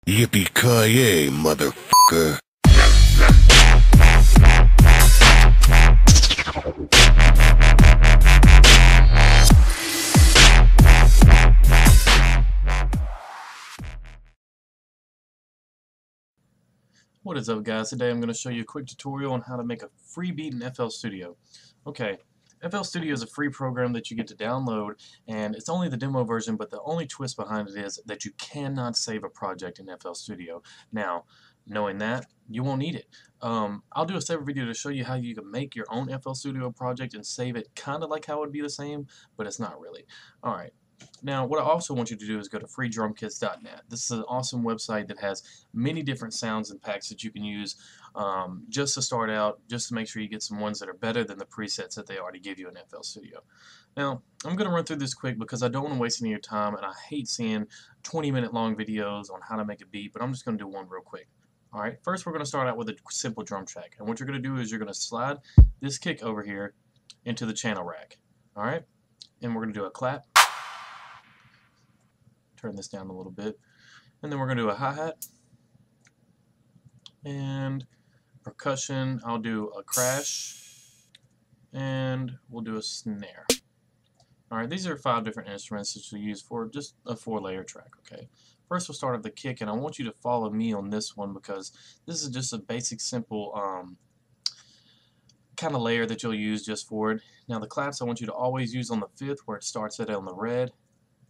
Yippee-ki-yay, motherfucker. What is up, guys? Today I'm going to show you a quick tutorial on how to make a free beat in FL Studio. Okay, FL Studio is a free program that you get to download, and it's only the demo version, but the only twist behind it is that you cannot save a project in FL Studio. Now, knowing that, you won't need it. I'll do a separate video to show you how you can make your own FL Studio project and save it kind of like how it would be the same, but it's not really. Alright. Now, what I also want you to do is go to freedrumkits.net. This is an awesome website that has many different sounds and packs that you can use just to start out, just to make sure you get some ones that are better than the presets that they already give you in FL Studio. Now, I'm going to run through this quick because I don't want to waste any of your time, and I hate seeing 20-minute long videos on how to make a beat, but I'm just going to do one real quick. Alright, first we're going to start out with a simple drum track, and what you're going to do is you're going to slide this kick over here into the channel rack. Alright, and we're going to do a clap. Turn this down a little bit, and then we're going to do a hi-hat and percussion. I'll do a crash, and we'll do a snare. Alright, these are 5 different instruments that you'll use for just a 4-layer track. Okay, first we'll start with the kick, and I want you to follow me on this one because this is just a basic, simple kind of layer that you'll use just for it. Now the claps I want you to always use on the 5th where it starts at on the red,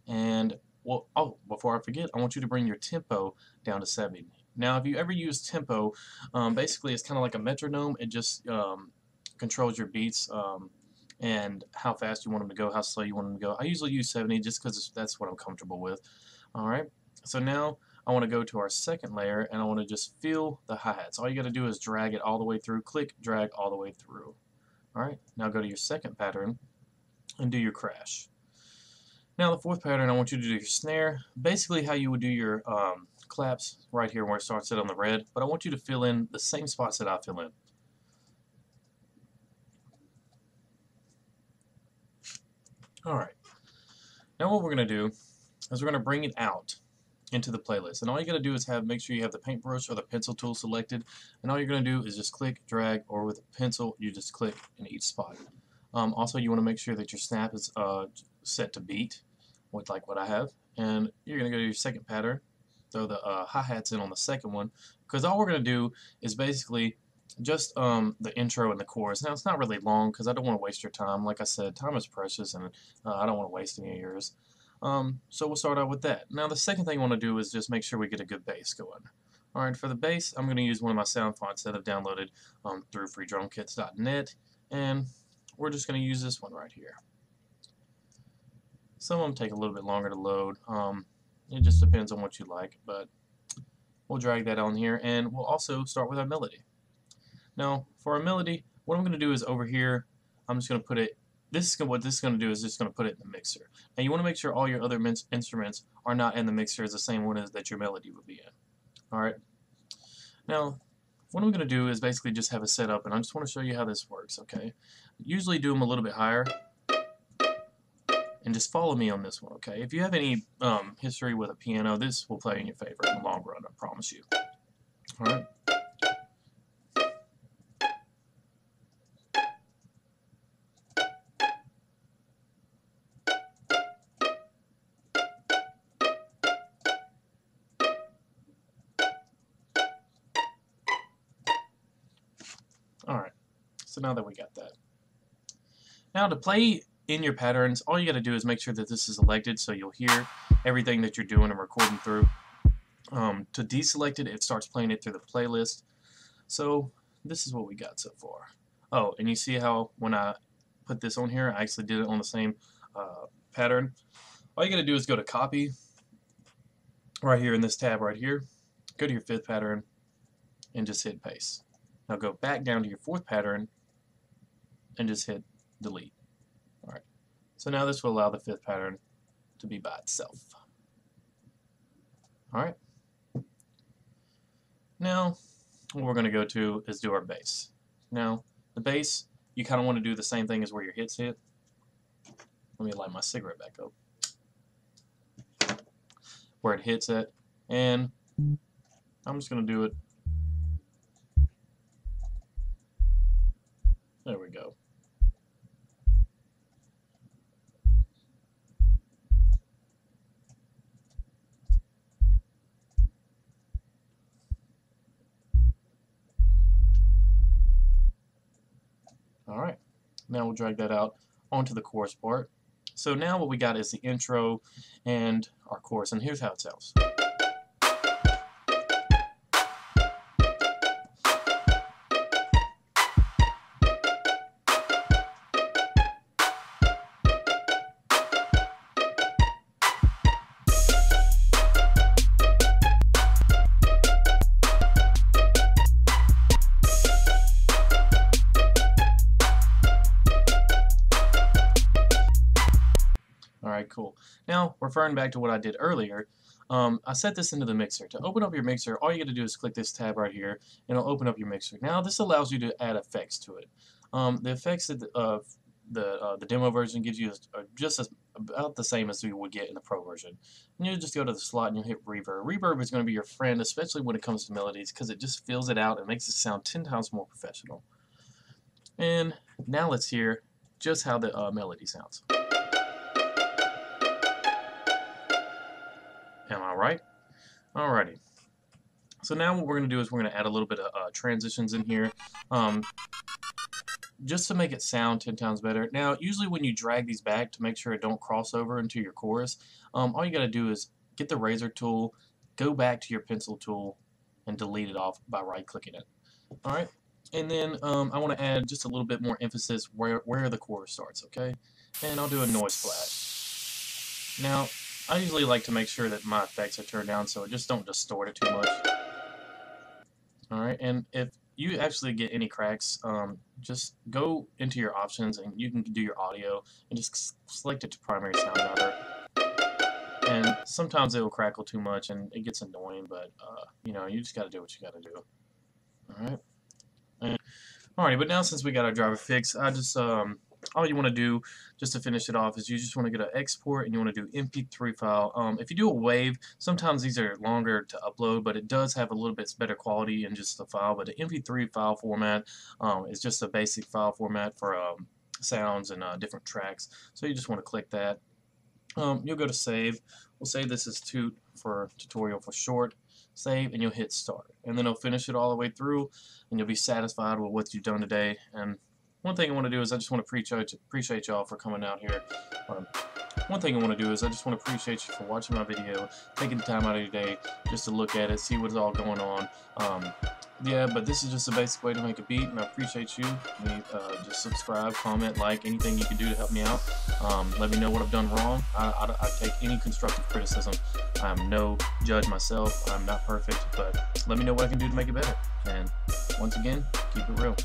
and well, oh, before I forget, I want you to bring your tempo down to 70. Now, if you ever use tempo, basically it's kind of like a metronome. It just controls your beats and how fast you want them to go, how slow you want them to go. I usually use 70 just because that's what I'm comfortable with. Alright, so now I want to go to our second layer, and I want to just feel the hi-hats. All you got to do is drag it all the way through. Click, drag all the way through. Alright, now go to your second pattern and do your crash. Now the 4th pattern, I want you to do your snare, basically how you would do your claps right here where it starts it on the red, but I want you to fill in the same spots that I fill in. Alright, now what we're going to do is we're going to bring it out into the playlist, and all you got to do is make sure you have the paintbrush or the pencil tool selected, and all you're going to do is just click, drag, or with a pencil you just click in each spot. Also, you want to make sure that your snap is set to beat, with like what I have, and you're going to go to your second pattern, throw the hi-hats in on the second one, because all we're going to do is basically just the intro and the chorus. Now it's not really long because I don't want to waste your time. Like I said, time is precious, and I don't want to waste any of yours. So we'll start out with that. Now the second thing I want to do is just make sure we get a good bass going. Alright, for the bass, I'm going to use one of my sound fonts that I've downloaded through freedrumkits.net, and we're just going to use this one right here. Some of them take a little bit longer to load. It just depends on what you like, but we'll drag that on here, and we'll also start with our melody. Now, for our melody, what I'm going to do is over here, I'm just going to put it, what this is going to do is just going to put it in the mixer. Now, you want to make sure all your other instruments are not in the mixer as the same one as that your melody would be in. Alright? Now, what I'm going to do is basically just have it set up, and I just want to show you how this works, okay? Usually do them a little bit higher, and just follow me on this one, okay? If you have any history with a piano, this will play in your favor in the long run, I promise you. Alright? Alright, so now that we got that. Now to play in your patterns, all you got to do is make sure that this is selected so you'll hear everything that you're doing and recording through. To deselect it, it starts playing it through the playlist. So this is what we got so far. Oh, and you see how when I put this on here, I actually did it on the same pattern. All you got to do is go to copy right here in this tab right here, go to your 5th pattern, and just hit paste. Now go back down to your 4th pattern and just hit delete. Alright, so now this will allow the 5th pattern to be by itself. Alright, now what we're going to go to is do our bass. Now, the bass, you kind of want to do the same thing as where your hits hit. Let me light my cigarette back up. Where it hits at, and I'm just going to do it. There we go. Alright, now we'll drag that out onto the chorus part. So now what we got is the intro and our chorus, and here's how it sounds. Alright, cool. Now, referring back to what I did earlier, I set this into the mixer. To open up your mixer, all you got to do is click this tab right here, and it'll open up your mixer. Now, this allows you to add effects to it. The effects that the demo version gives you are just about the same as you would get in the pro version. And you just go to the slot and you hit reverb. Reverb is going to be your friend, especially when it comes to melodies, because it just fills it out and makes it sound 10 times more professional. And now let's hear just how the melody sounds. Am I right? Alrighty. So now what we're going to do is we're going to add a little bit of transitions in here, just to make it sound 10 times better. Now, usually when you drag these back to make sure it don't cross over into your chorus, all you got to do is get the razor tool, go back to your pencil tool, and delete it off by right-clicking it. Alright? And then I want to add just a little bit more emphasis where the chorus starts, okay? And I'll do a noise flash. Now, I usually like to make sure that my effects are turned down so it just don't distort it too much. Alright, and if you actually get any cracks, just go into your options and you can do your audio and just select it to primary sound router. And sometimes it will crackle too much and it gets annoying, but you know, you just got to do what you got to do. Alright. Alrighty, but now since we got our driver fixed, I just all you want to do just to finish it off is you just want to get an export and you want to do MP3 file. If you do a WAV, sometimes these are longer to upload, but it does have a little bit better quality in just the file. But the MP3 file format is just a basic file format for sounds and different tracks. So you just want to click that. You'll go to save. We'll say this is toot for tutorial for short. Save, and you'll hit start. And then it'll finish it all the way through, and you'll be satisfied with what you've done today. And one thing I want to do is I just want to appreciate y'all for coming out here. One thing I want to do is I just want to appreciate you for watching my video, taking the time out of your day just to look at it, see what's all going on. Yeah, but this is just a basic way to make a beat, and I appreciate you. Just subscribe, comment, like, anything you can do to help me out. Let me know what I've done wrong. I take any constructive criticism. I'm no judge myself. I'm not perfect, but let me know what I can do to make it better. And once again, keep it real.